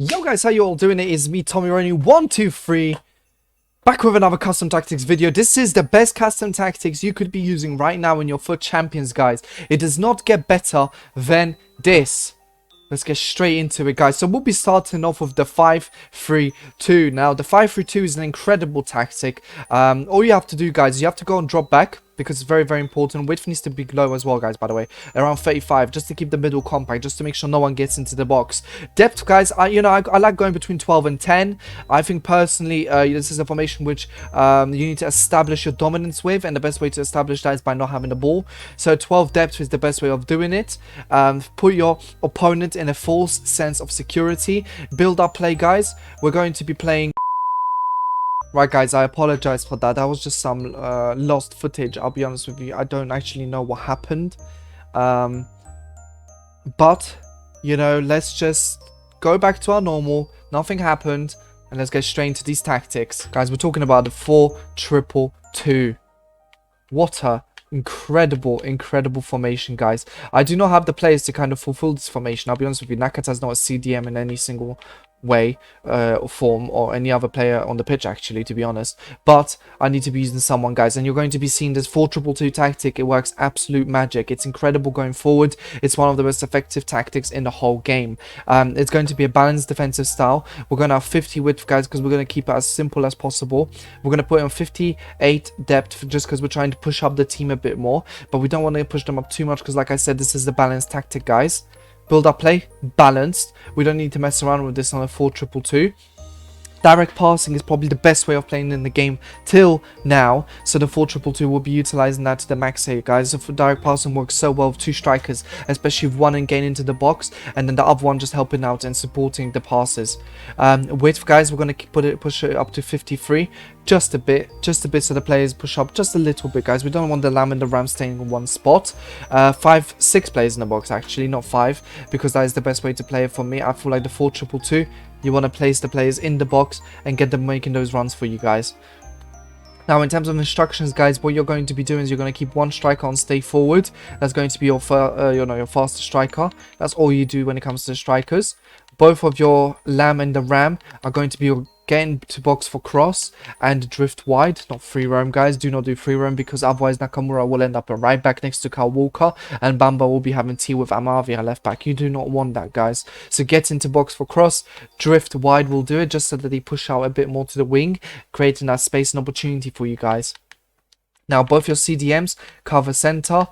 Yo guys, how you all doing? It is me, tomironi123, back with another custom tactics video. This is the best custom tactics you could be using right now in your FUT Champions, guys. It does not get better than this. Let's get straight into it, guys. So we'll be starting off with the 5-3-2. Now, the 5-3-2 is an incredible tactic. All you have to do, guys, you have to go and drop back, because it's very, very important. Width needs to be low as well, guys, by the way. Around 35, just to keep the middle compact, just to make sure no one gets into the box. Depth, guys, I like going between 12 and 10. I think, personally, this is a formation which you need to establish your dominance with, and the best way to establish that is by not having the ball. So 12 depth is the best way of doing it. Put your opponent in a false sense of security. Build up play, guys. We're going to be playing... Right, guys, I apologize for that. That was just some lost footage. I'll be honest with you. I don't actually know what happened. But, you know, let's just go back to our normal. Nothing happened. And let's get straight into these tactics. Guys, we're talking about the 4-2-2. What a incredible formation, guys. I do not have the players to kind of fulfill this formation. I'll be honest with you. Nakata's not a CDM in any single way or form, or any other player on the pitch, actually, to be honest. But I need to be using someone, guys, and you're going to be seeing this 4-2-2 tactic. It works absolute magic. It's incredible going forward. It's one of the most effective tactics in the whole game. It's going to be a balanced defensive style. We're going to have 50 width, guys, because we're going to keep it as simple as possible. We're going to put in 58 depth just because we're trying to push up the team a bit more, but we don't want to push them up too much because, like I said, this is the balanced tactic, guys. Build up play, balanced. We don't need to mess around with this on a 4-2-2. Direct passing is probably the best way of playing in the game till now. So the 4-2-2 will be utilizing that to the max here, guys. So direct passing works so well with two strikers, especially if one and gain into the box, and then the other one just helping out and supporting the passes. Width, guys, we're going to push it up to 53. Just a bit so the players push up just a little bit, guys. We don't want the lamb and the ram staying in one spot. 6 players in the box, actually, not 5, because that is the best way to play it for me. I feel like the 4-2-2, you want to place the players in the box and get them making those runs for you, guys. Now, in terms of instructions, guys, what you're going to be doing is you're going to keep one striker on stay forward. That's going to be your faster striker. That's all you do when it comes to strikers. Both of your lamb and the ram are going to be getting to box for cross and drift wide, not free roam, guys. Do not do free roam, because otherwise Nakamura will end up a right back next to Kyle Walker, and Bamba will be having tea with Amavi at left back. You do not want that, guys. So get into box for cross, drift wide will do it, just so that they push out a bit more to the wing, creating that space and opportunity for you guys. Now, both your CDMs cover center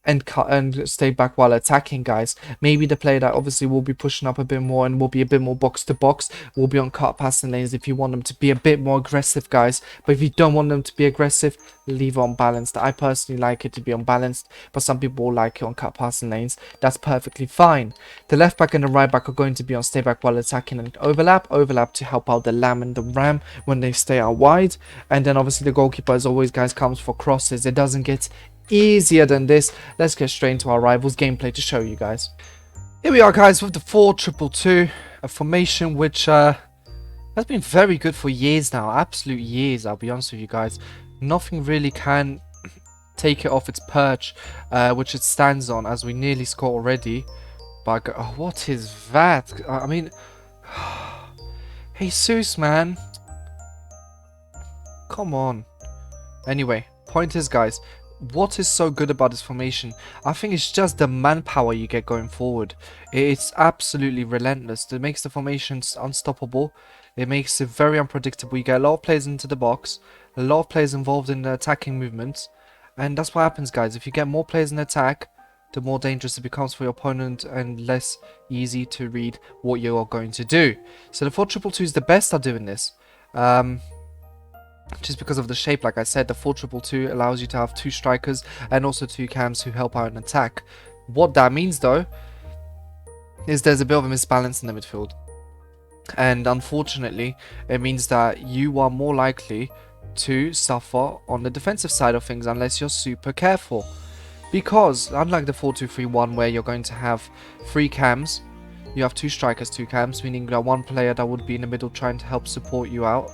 and stay back while attacking, guys. Maybe the player that obviously will be pushing up a bit more and will be a bit more box to box will be on cut passing lanes if you want them to be a bit more aggressive, guys. But if you don't want them to be aggressive, leave it unbalanced. I personally like it to be unbalanced, but some people will like it on cut passing lanes. That's perfectly fine. The left back and the right back are going to be on stay back while attacking and overlap to help out the lamb and the ram when they stay out wide. And then obviously the goalkeeper, as always, guys, comes for crosses. It doesn't get easier than this. Let's get straight into our rivals gameplay to show you guys. Here we are, guys, with the 4-2-2, a formation which has been very good for years now, absolute years. I'll be honest with you guys, nothing really can take it off its perch, which it stands on, as we nearly score already. But what is that? I mean, Jesus, man, come on. Anyway, point is, guys, what is so good about this formation? I think it's just the manpower you get going forward. It's absolutely relentless. It makes the formations unstoppable. It makes it very unpredictable. You get a lot of players into the box, a lot of players involved in the attacking movements, and that's what happens, guys. If you get more players in attack, the more dangerous it becomes for your opponent and less easy to read what you are going to do. So the 4-2-2 is the best at doing this. Just because of the shape, like I said, the 4-2-2 allows you to have 2 strikers and also 2 cams who help out in attack. What that means, though, is there's a bit of a misbalance in the midfield. And unfortunately, it means that you are more likely to suffer on the defensive side of things unless you're super careful. Because, unlike the 4-2-3-1, where you're going to have 3 cams, you have 2 strikers, 2 cams, meaning that one player that would be in the middle trying to help support you out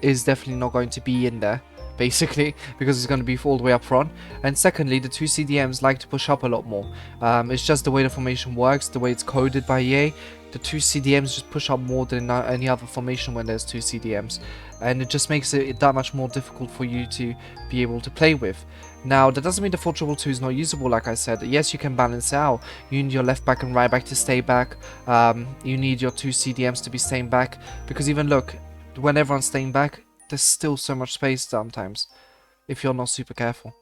is definitely not going to be in there. basically, because it's going to be all the way up front. And secondly, the two CDMs like to push up a lot more. It's just the way the formation works, the way it's coded by EA. the two CDMs just push up more than any other formation when there's two CDMs, and it just makes it that much more difficult for you to be able to play with. Now, that doesn't mean the 4-2-2 is not usable, like I said. Yes, you can balance it out. You need your left back and right back to stay back. You need your two CDMs to be staying back, because even look, when everyone's staying back, there's still so much space sometimes if you're not super careful.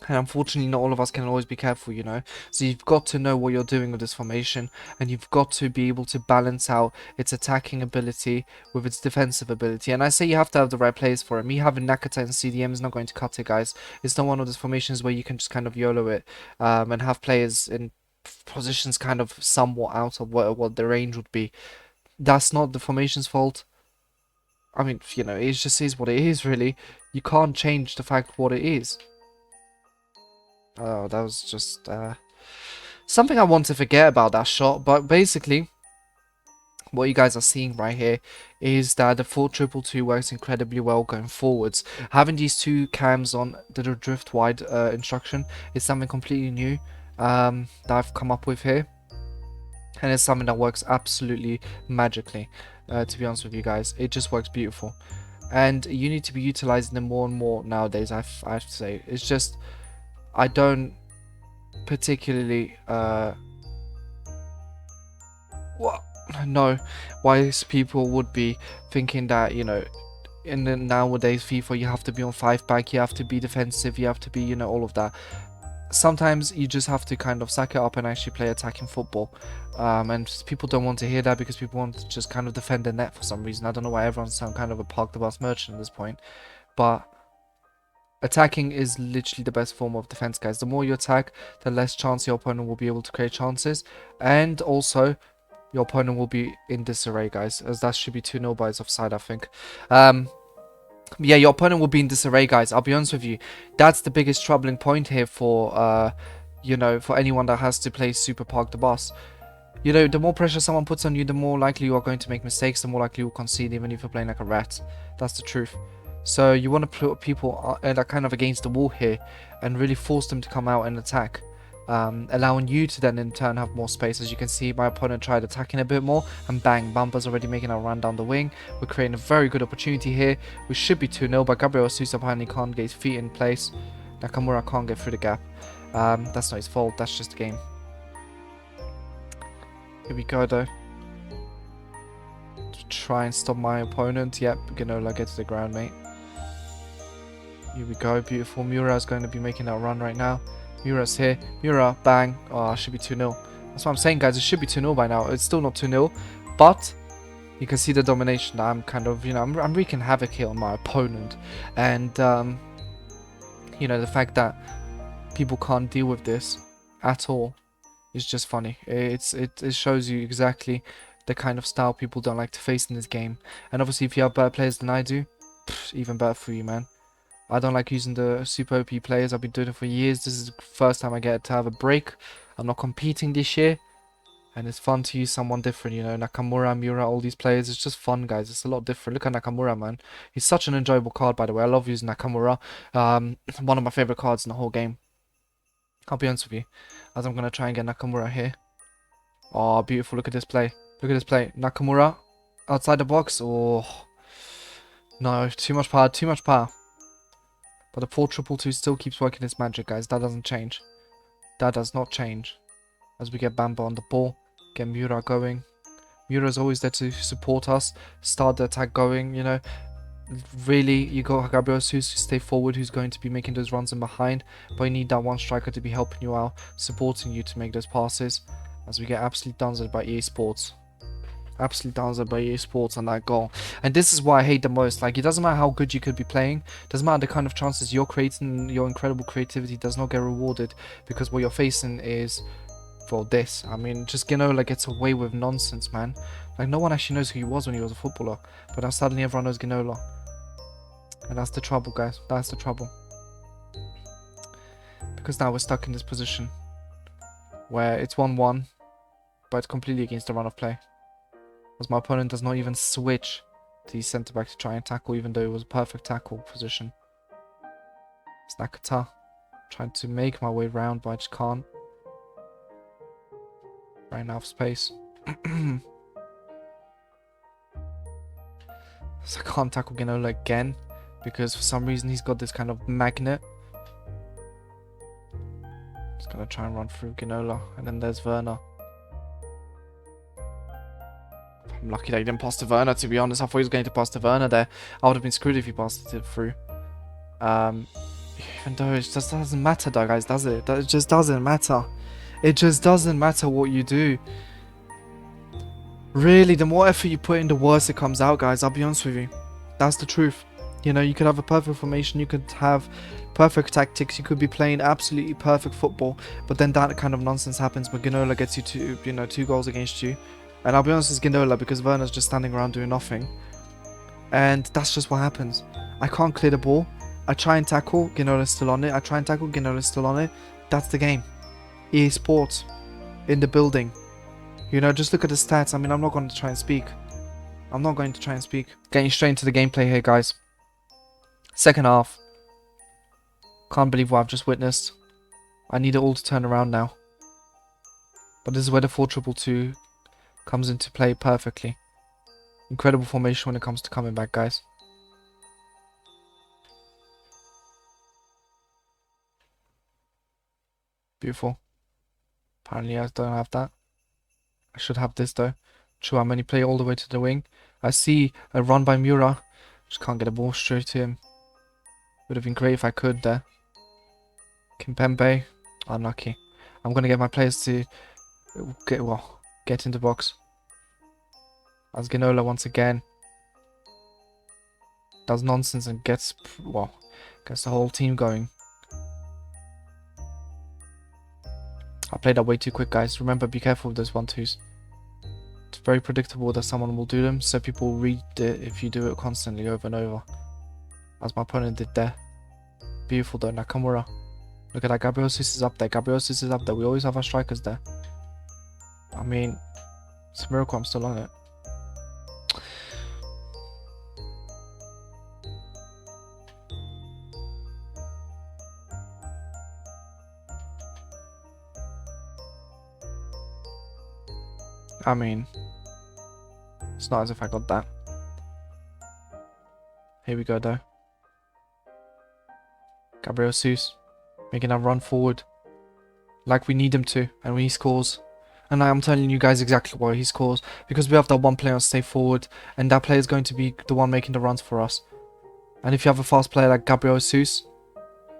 And unfortunately, not all of us can always be careful, you know. So you've got to know what you're doing with this formation, and you've got to be able to balance out its attacking ability with its defensive ability. And I say you have to have the right players for it. Me having Nakata and CDM is not going to cut it, guys. It's not one of those formations where you can just kind of YOLO it and have players in positions kind of somewhat out of what the range would be. That's not the formation's fault. I mean, you know, it just is what it is, really. You can't change the fact what it is. Oh, that was just something I want to forget about that shot. But basically, what you guys are seeing right here is that the 4-2-2 works incredibly well going forwards. Having these two cams on the drift wide instruction is something completely new that I've come up with here. And it's something that works absolutely magically, to be honest with you guys. It just works beautiful. And you need to be utilizing them more and more nowadays, I have to say. It's just, I don't particularly know why people would be thinking that, you know, in the nowadays FIFA you have to be on 5-back, you have to be defensive, you have to be, you know, all of that. Sometimes you just have to kind of suck it up and actually play attacking football. And people don't want to hear that because people want to just kind of defend the net for some reason. I don't know why everyone's some kind of a park the bus merchant at this point, but attacking is literally the best form of defense, guys. The more you attack, the less chance your opponent will be able to create chances. And also, your opponent will be in disarray, guys. As that should be 2-0 by its offside, I think. Yeah, your opponent will be in disarray, guys. I'll be honest with you. That's the biggest troubling point here for, you know, for anyone that has to play Super Park the Bus. You know, the more pressure someone puts on you, the more likely you are going to make mistakes, the more likely you will concede, even if you're playing like a rat. That's the truth. So you want to put people that are kind of against the wall here and really force them to come out and attack, allowing you to then in turn have more space. As you can see, my opponent tried attacking a bit more, and bang, Bamba's already making a run down the wing. We're creating a very good opportunity here. We should be 2-0, but Gabriel Sousa apparently can't get his feet in place. Nakamura can't get through the gap. That's not his fault, that's just the game. Here we go though. To try and stop my opponent. Yep, Ginola, get to the ground, mate. Here we go, beautiful. Mura is going to be making that run right now. Mura's here. Mura, bang. Oh, it should be 2-0. That's what I'm saying, guys. It should be 2-0 by now. It's still not 2-0, but you can see the domination. I'm kind of, you know, I'm wreaking havoc here on my opponent. And, you know, the fact that people can't deal with this at all is just funny. It shows you exactly the kind of style people don't like to face in this game. And obviously, if you have better players than I do, even better for you, man. I don't like using the super OP players. I've been doing it for years. This is the first time I get to have a break. I'm not competing this year. And it's fun to use someone different, you know. Nakamura, Miura, all these players. It's just fun, guys. It's a lot different. Look at Nakamura, man. He's such an enjoyable card, by the way. I love using Nakamura. One of my favorite cards in the whole game. I'll be honest with you. As I'm going to try and get Nakamura here. Oh, beautiful. Look at this play. Look at this play. Nakamura outside the box. Oh, no. Too much power. Too much power. But the 4-2-2 still keeps working its magic, guys. That doesn't change. That does not change. As we get Bamba on the ball, get Mura going. Mura is always there to support us, start the attack going, you know. Really, you got Gabriel Sousa, stay forward, who's going to be making those runs in behind. But you need that one striker to be helping you out, supporting you to make those passes. As we get absolutely done by EA Sports. Absolutely done by EA Sports on that goal. And this is what I hate the most. Like, it doesn't matter how good you could be playing. It doesn't matter the kind of chances you're creating. Your incredible creativity does not get rewarded. Because what you're facing is, for this. I mean, just Ginola gets away with nonsense, man. Like, no one actually knows who he was when he was a footballer. But now suddenly everyone knows Ginola. And that's the trouble, guys. That's the trouble. Because now we're stuck in this position. Where it's 1-1. But it's completely against the run of play. As my opponent does not even switch to his centre back to try and tackle, even though it was a perfect tackle position. It's Nakata. Trying to make my way round, but I just can't. Right now of space. So I can't tackle Ginola again because for some reason he's got this kind of magnet. Just gonna try and run through Ginola, and then there's Werner. I'm lucky that he didn't pass to Werner, to be honest. I thought he was going to pass to Werner there. I would have been screwed if he passed it through. Even though it just doesn't matter though, guys, does it? It just doesn't matter. It just doesn't matter what you do. Really, the more effort you put in, the worse it comes out, guys. I'll be honest with you. That's the truth. You know, you could have a perfect formation, you could have perfect tactics, you could be playing absolutely perfect football, but then that kind of nonsense happens when Ginola gets you to, 2 goals against you. And I'll be honest, it's Ginola because Werner's just standing around doing nothing. And that's just what happens. I can't clear the ball. I try and tackle, Ginola's still on it. I try and tackle, Ginola's still on it. That's the game. EA Sports. In the building. You know, just look at the stats. I mean, I'm not going to try and speak. Getting straight into the gameplay here, guys. Second half. Can't believe what I've just witnessed. I need it all to turn around now. But this is where the 4-2-2 comes into play perfectly. Incredible formation when it comes to coming back, guys. Beautiful. Apparently I don't have that. I should have this though. Chouameni play all the way to the wing. I see a run by Mura. Just can't get a ball straight to him. Would have been great if I could there. Kimpembe. Unlucky. I'm going to get my players to get into box. As Ginola once again does nonsense and gets the whole team going. I played that way too quick, guys. Remember, be careful with those 1-2s. It's very predictable that someone will do them, so people will read it if you do it constantly over and over. As my opponent did there. Beautiful though, Nakamura. Look at that, Gabriel Jesus is up there. We always have our strikers there. I mean, it's a miracle I'm still on it. I mean, it's not as if I got that. Here we go though. Gabriel Jesus making a run forward like we need him to, and when he scores, and I'm telling you guys exactly why he scores, because we have that one player on stay forward, and that player is going to be the one making the runs for us. And if you have a fast player like Gabriel Jesus,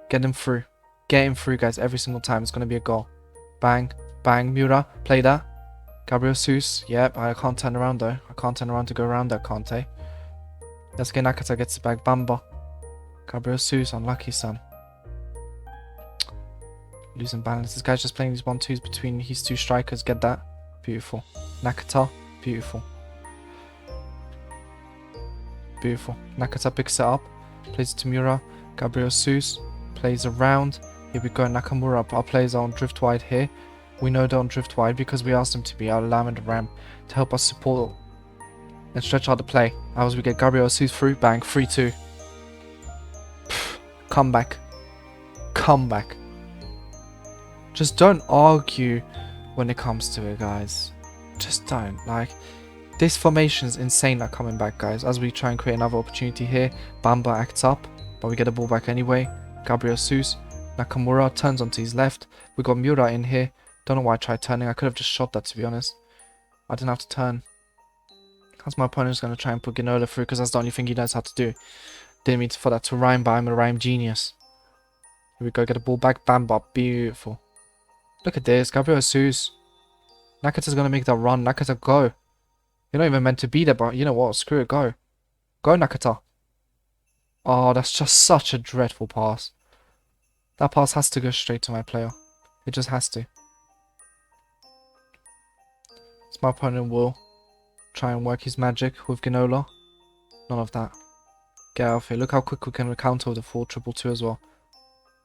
get him through, guys, every single time. It's going to be a goal. Bang, bang, Mura, play that. Gabriel Jesus, yep, I can't turn around though. I can't turn around to go around that, can't I? Let's get Nakata gets it back. Bamba. Gabriel Jesus, unlucky son. Losing balance. This guy's just playing these 1-2s between his 2 strikers. Get that? Beautiful. Nakata, beautiful. Beautiful. Nakata picks it up. Plays it to Mura. Gabriel Jesus plays around. Here we go. Nakamura. Our players are on drift wide here. We know they're on drift wide because we asked them to be. Our lamb and ram to help us support and stretch out the play. As we get Gabriel Jesus through. Bang. 3-2. Come back. Come back. Just don't argue when it comes to it, guys. Just don't. Like, this formation's insane at coming back, guys. As we try and create another opportunity here. Bamba acts up, but we get the ball back anyway. Gabriel Jesus. Nakamura turns onto his left. We got Mura in here. Don't know why I tried turning. I could have just shot that, to be honest. I didn't have to turn. That's my opponent's going to try and put Ginola through because that's the only thing he knows how to do. Didn't mean for that to rhyme, but I'm a rhyme genius. Here we go. Get the ball back. Bamba. Beautiful. Look at this. Gabriel Jesus. Nakata's going to make that run. Nakata, go. You're not even meant to be there, but you know what? Screw it. Go. Go, Nakata. Oh, that's just such a dreadful pass. That pass has to go straight to my player. It just has to. So my opponent will try and work his magic with Ginola. None of that. Get out of here. Look how quick we can counter with the 4-2-2 as well.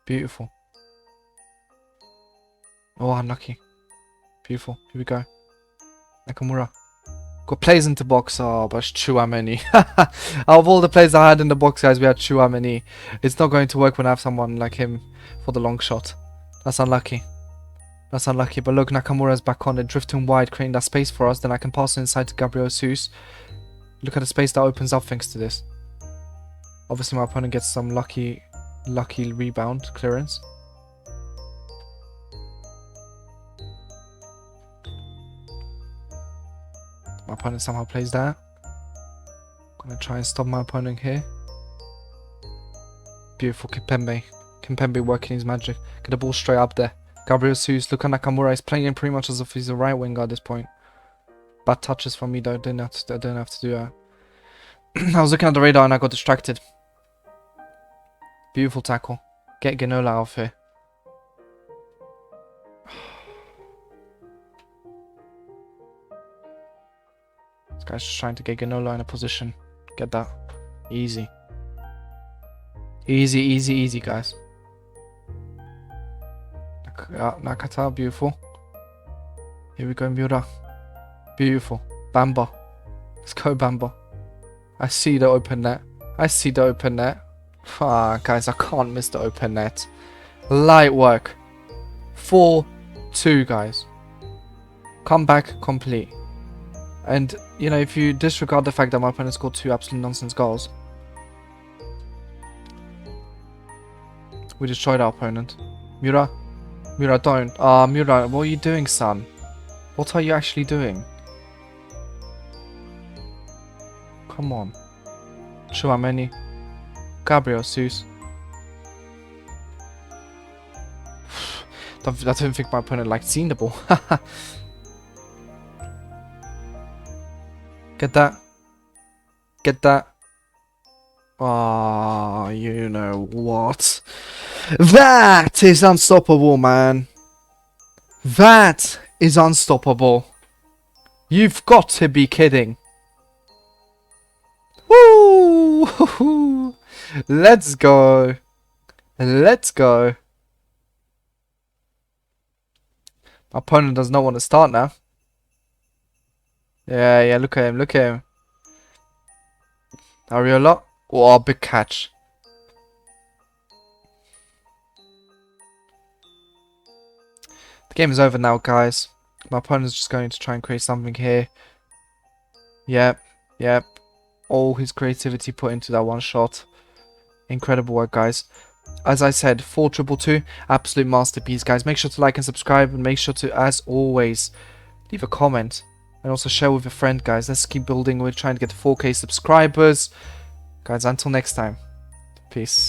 Beautiful. Oh, unlucky. Beautiful. Here we go. Nakamura. Got plays into box. Oh, but it's Chouameni. Out of all the plays I had in the box, guys, we had Chouameni. It's not going to work when I have someone like him for the long shot. That's unlucky. That's unlucky, but look, Nakamura's back on it, drifting wide, creating that space for us. Then I can pass it inside to Gabriel Jesus. Look at the space that opens up thanks to this. Obviously, my opponent gets some lucky rebound clearance. My opponent somehow plays that. Gonna try and stop my opponent here. Beautiful Kimpembe. Kimpembe working his magic. Get the ball straight up there. Gabriel Jesus, look at Nakamura. He's playing him pretty much as if he's a right winger at this point. Bad touches from me though. I didn't have to do that. I was looking at the radar and I got distracted. Beautiful tackle. Get Ginola out of here. This guy's just trying to get Ginola in a position. Get that. Easy. Easy, easy, easy, guys. Nakata, beautiful. Here we go, Miura. Beautiful. Bamba. Let's go, Bamba. I see the open net. I see the open net. Ah, guys, I can't miss the open net. Light work. 4-2, guys. Comeback complete. And, you know, if you disregard the fact that my opponent scored 2 absolute nonsense goals, we destroyed our opponent. Miura. Miura, don't. Ah, Miura, what are you doing, son? What are you actually doing? Come on. Chouameni. Gabriel Jesus. I don't think my opponent liked seeing the ball. Get that. Get that. Ah, you know what? That is unstoppable, man. That is unstoppable. You've got to be kidding. Woo! Let's go. Let's go. My opponent does not want to start now. Yeah, look at him, look at him. Ariola. Oh, big catch. The game is over now, guys. My opponent's just going to try and create something here. Yep. All his creativity put into that one shot. Incredible work, guys. As I said, 4-2-2, absolute masterpiece, guys. Make sure to like and subscribe, and make sure to, as always, leave a comment. And also share with a friend, guys. Let's keep building. We're trying to get to 4K subscribers. Guys, until next time. Peace.